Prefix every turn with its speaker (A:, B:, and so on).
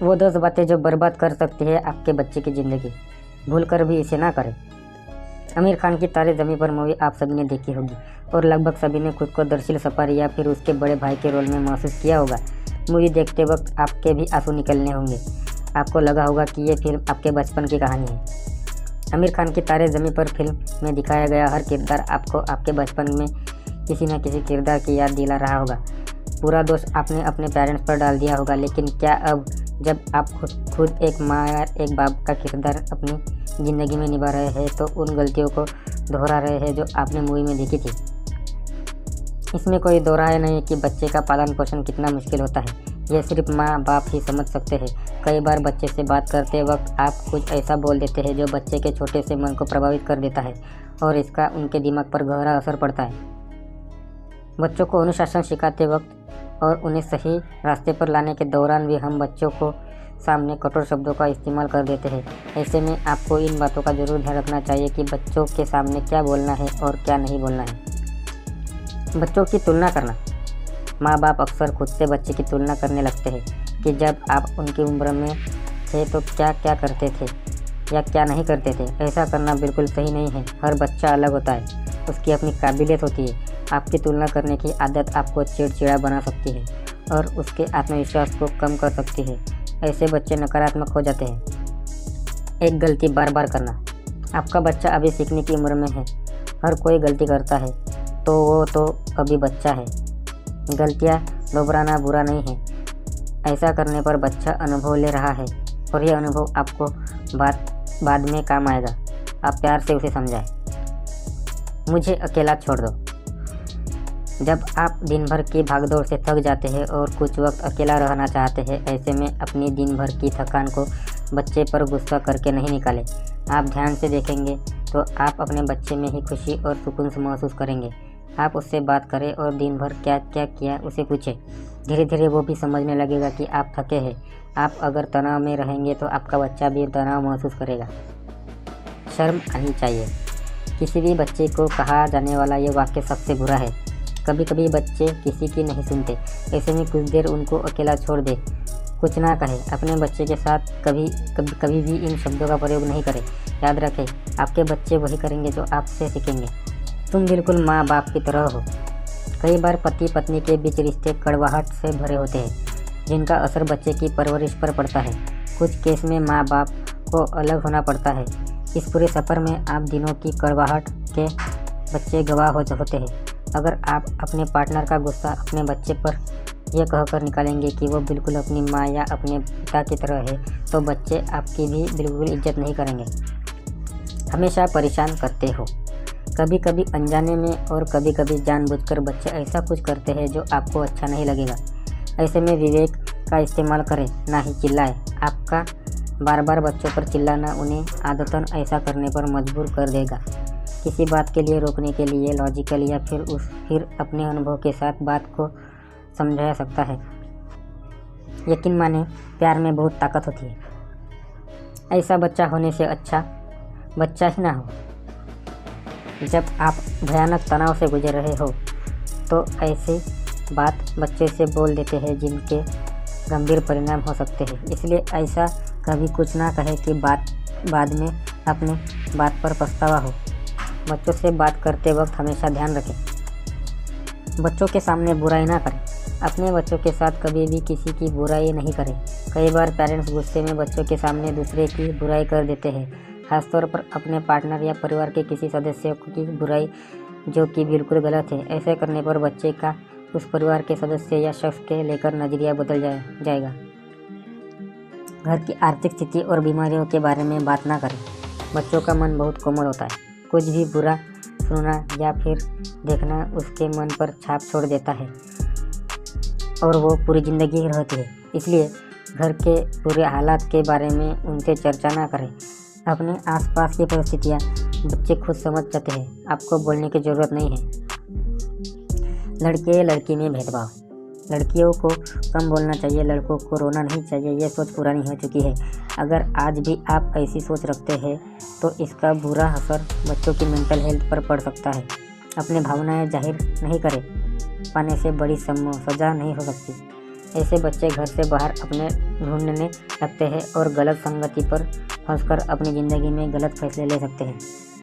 A: वो 10 बातें जो बर्बाद कर सकती है आपके बच्चे की ज़िंदगी, भूल कर भी इसे ना करें। आमिर खान की तारे ज़मीं पर मूवी आप सभी ने देखी होगी और लगभग सभी ने खुद को दरअसल सफारी या फिर उसके बड़े भाई के रोल में महसूस किया होगा। मूवी देखते वक्त आपके भी आंसू निकलने होंगे। आपको लगा होगा कि ये फिल्म आपके बचपन की कहानी है। आमिर खान की तारे ज़मीं पर फिल्म में दिखाया गया हर किरदार आपको आपके बचपन में किसी न किसी किरदार की याद दिला रहा होगा। पूरा दोष आपने अपने पेरेंट्स पर डाल दिया होगा, लेकिन क्या अब जब आप खुद एक माँ या एक बाप का किरदार अपनी ज़िंदगी में निभा रहे हैं तो उन गलतियों को दोहरा रहे हैं जो आपने मूवी में देखी थी। इसमें कोई दो राय नहीं कि बच्चे का पालन पोषण कितना मुश्किल होता है। यह सिर्फ माँ बाप ही समझ सकते हैं। कई बार बच्चे से बात करते वक्त आप कुछ ऐसा बोल देते हैं जो बच्चे के छोटे से मन को प्रभावित कर देता है और इसका उनके दिमाग पर गहरा असर पड़ता है। बच्चों को अनुशासन सिखाते वक्त और उन्हें सही रास्ते पर लाने के दौरान भी हम बच्चों को सामने कठोर शब्दों का इस्तेमाल कर देते हैं। ऐसे में आपको इन बातों का जरूर ध्यान रखना चाहिए कि बच्चों के सामने क्या बोलना है और क्या नहीं बोलना है। बच्चों की तुलना करना। माँ बाप अक्सर खुद से बच्चे की तुलना करने लगते हैं कि जब आप उनकी उम्र में थे तो क्या क्या करते थे या क्या नहीं करते थे। ऐसा करना बिल्कुल सही नहीं है। हर बच्चा अलग होता है, उसकी अपनी काबिलियत होती है। आपकी तुलना करने की आदत आपको चिड़चिड़ा बना सकती है और उसके आत्मविश्वास को कम कर सकती है। ऐसे बच्चे नकारात्मक हो जाते हैं। एक गलती बार बार करना। आपका बच्चा अभी सीखने की उम्र में है। हर कोई गलती करता है, तो वो तो अभी बच्चा है। गलतियाँ दोहराना बुरा नहीं है। ऐसा करने पर बच्चा अनुभव ले रहा है और यह अनुभव आपको बाद में काम आएगा। आप प्यार से उसे समझाएं। मुझे अकेला छोड़ दो। जब आप दिन भर की भागदौड़ से थक जाते हैं और कुछ वक्त अकेला रहना चाहते हैं, ऐसे में अपनी दिन भर की थकान को बच्चे पर गुस्सा करके नहीं निकालें। आप ध्यान से देखेंगे तो आप अपने बच्चे में ही खुशी और सुकून से महसूस करेंगे। आप उससे बात करें और दिन भर क्या क्या किया उसे पूछें। धीरे धीरे वो भी समझने लगेगा कि आप थके हैं। आप अगर तनाव में रहेंगे तो आपका बच्चा भी तनाव महसूस करेगा। शर्म आनी चाहिए। किसी भी बच्चे को कहा जाने वाला ये वाक्य सबसे बुरा है। कभी कभी बच्चे किसी की नहीं सुनते। ऐसे में कुछ देर उनको अकेला छोड़ दे, कुछ ना कहे। अपने बच्चे के साथ कभी भी इन शब्दों का प्रयोग नहीं करें। याद रखें, आपके बच्चे वही करेंगे जो आपसे सीखेंगे। तुम बिल्कुल माँ बाप की तरह हो। कई बार पति पत्नी के बीच रिश्ते कड़वाहट से भरे होते हैं, जिनका असर बच्चे की परवरिश पर पड़ता है। कुछ केस में माँ बाप को अलग होना पड़ता है। इस पूरे सफ़र में आप दिनों की कड़वाहट के बच्चे गवाह होते हैं। अगर आप अपने पार्टनर का गुस्सा अपने बच्चे पर यह कहकर निकालेंगे कि वो बिल्कुल अपनी माँ या अपने पिता की तरह है, तो बच्चे आपकी भी बिल्कुल इज्जत नहीं करेंगे। हमेशा परेशान करते हो। कभी कभी अनजाने में और कभी कभी जानबूझकर बच्चे ऐसा कुछ करते हैं जो आपको अच्छा नहीं लगेगा। ऐसे में विवेक का इस्तेमाल करें, ना ही चिल्लाएं। आपका बार बार बच्चों पर चिल्लाना उन्हें आदतन ऐसा करने पर मजबूर कर देगा। किसी बात के लिए रोकने के लिए लॉजिकल या फिर अपने अनुभव के साथ बात को समझाया सकता है। यकीन माने, प्यार में बहुत ताकत होती है। ऐसा बच्चा होने से अच्छा बच्चा ही ना हो। जब आप भयानक तनाव से गुजर रहे हो तो ऐसी बात बच्चे से बोल देते हैं जिनके गंभीर परिणाम हो सकते हैं। इसलिए ऐसा कभी कुछ ना कहे कि बाद में अपने बात पर पछतावा हो। बच्चों से बात करते वक्त हमेशा ध्यान रखें, बच्चों के सामने बुराई ना करें। अपने बच्चों के साथ कभी भी किसी की बुराई नहीं करें। कई बार पेरेंट्स गुस्से में बच्चों के सामने दूसरे की बुराई कर देते हैं, खासतौर पर अपने पार्टनर या परिवार के किसी सदस्य की बुराई, जो कि बिल्कुल गलत है। ऐसे करने पर बच्चे का उस परिवार के सदस्य या शख्स के लेकर नज़रिया बदल जाएगा। घर की आर्थिक स्थिति और बीमारियों के बारे में बात ना करें। बच्चों का मन बहुत कोमल होता है। कुछ भी बुरा सुनना या फिर देखना उसके मन पर छाप छोड़ देता है और वो पूरी ज़िंदगी रहती है। इसलिए घर के पूरे हालात के बारे में उनसे चर्चा ना करें। अपने आसपास की परिस्थितियाँ बच्चे खुद समझ जाते हैं, आपको बोलने की ज़रूरत नहीं है। लड़के लड़की में भेदभाव। लड़कियों को कम बोलना चाहिए, लड़कों को रोना नहीं चाहिए। यह सोच पुरानी हो चुकी है। अगर आज भी आप ऐसी सोच रखते हैं तो इसका बुरा असर बच्चों की मेंटल हेल्थ पर पड़ सकता है। अपनी भावनाएं जाहिर नहीं करें पाने से बड़ी सज़ा नहीं हो सकती। ऐसे बच्चे घर से बाहर अपने ढूंढने लगते हैं और गलत संगति पर फंसकर अपनी ज़िंदगी में गलत फैसले ले सकते हैं।